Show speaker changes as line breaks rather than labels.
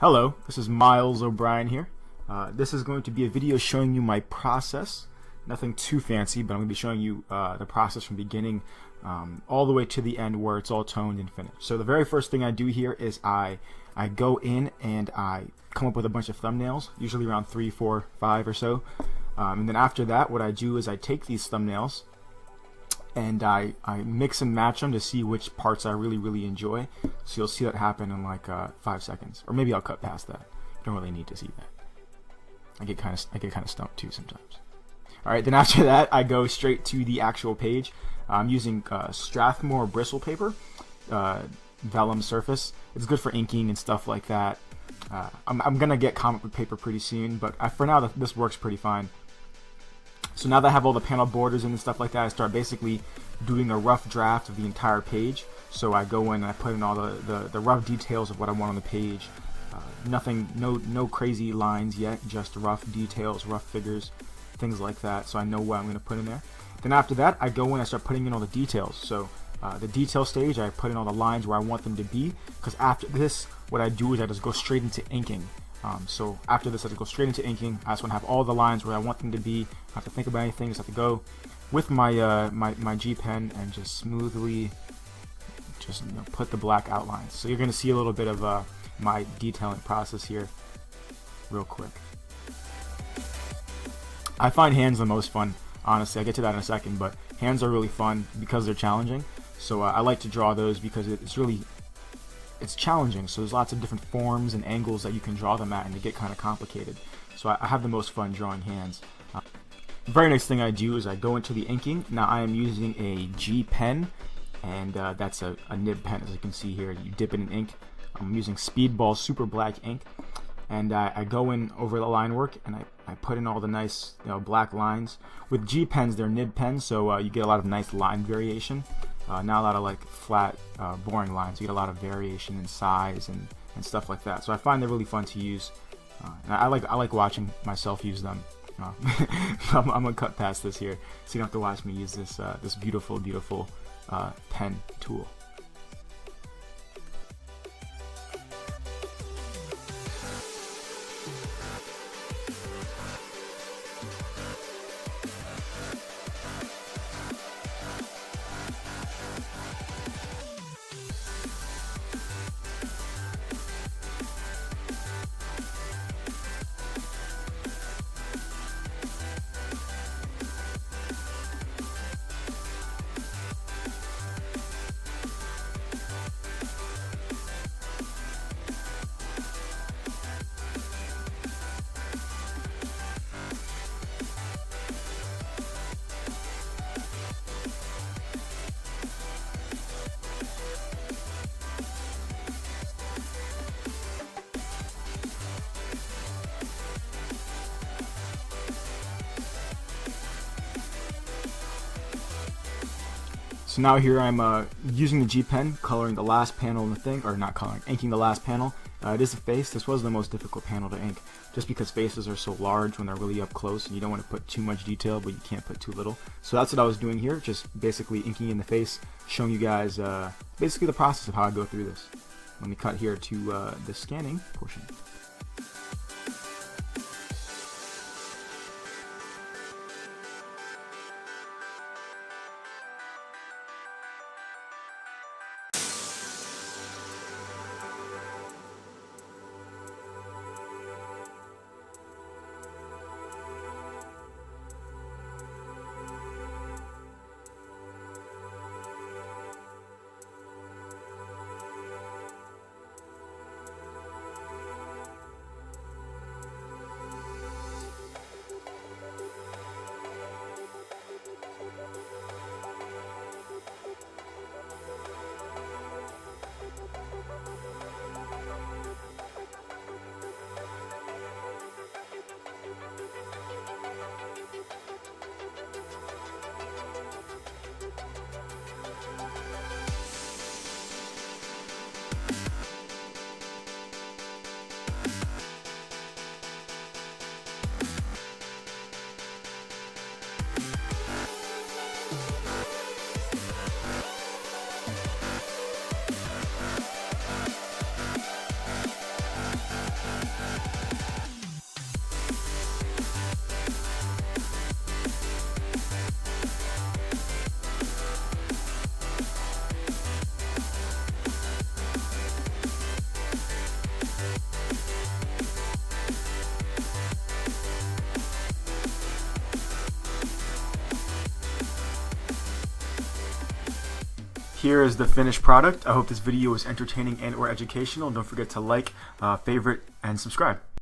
Hello, this is Miles O'Brien here. This is going to be a video showing you my process. Nothing too fancy, but I'm going to be showing you the process from beginning all the way to the end where it's all toned and finished. So the very first thing I do here is I go in and I come up with a bunch of thumbnails, usually around 3, 4, 5 or so. And then after that, what I do is I take these thumbnails and I mix and match them to see which parts I really enjoy. So you'll see that happen in like 5 seconds, or maybe I'll cut past that. You don't really need to see that. I get kind of stumped too sometimes. All right, then after that, I go straight to the actual page. I'm using Strathmore bristle paper, vellum surface. It's good for inking and stuff like that. I'm gonna get comic book paper pretty soon, but for now this works pretty fine. So now that I have all the panel borders and stuff like that, I start basically doing a rough draft of the entire page. So I go in and I put in all the rough details of what I want on the page. No crazy lines yet, just rough details, rough figures, things like that, so I know what I'm going to put in there. Then after that, I go in and I start putting in all the details. So the detail stage, I put in all the lines where I want them to be, because after this, what I do is I just go straight into inking. So after this, I just go straight into inking. I just want to have all the lines where I want them to be. I don't have to think about anything, just have to go with my my G pen and just smoothly put the black outlines. So you're going to see a little bit of my detailing process here real quick. I find hands the most fun, honestly. I'll get to that in a second, but hands are really fun because they're challenging. So I like to draw those because it's challenging. So there's lots of different forms and angles that you can draw them at, and they get kind of complicated. So I have the most fun drawing hands. The very next thing I do is I go into the inking. Now I am using a G pen, and that's a nib pen, as you can see here. You dip it in ink. I'm using Speedball Super Black ink, and I go in over the line work and I put in all the nice black lines. With G pens, they're nib pens, so you get a lot of nice line variation. Not a lot of like flat, boring lines. You get a lot of variation in size and stuff like that. So I find they're really fun to use. And I like watching myself use them. I'm gonna cut past this here, so you don't have to watch me use this beautiful pen tool. So now here I'm using the G pen, coloring the last panel in the thing, or not coloring, inking the last panel. It is a face. This was the most difficult panel to ink, just because faces are so large when they're really up close, and you don't want to put too much detail, but you can't put too little. So that's what I was doing here, just basically inking in the face, showing you guys basically the process of how I go through this. Let me cut here to the scanning portion. here is the finished product. I hope this video was entertaining and or educational. Don't forget to like, favorite, and subscribe.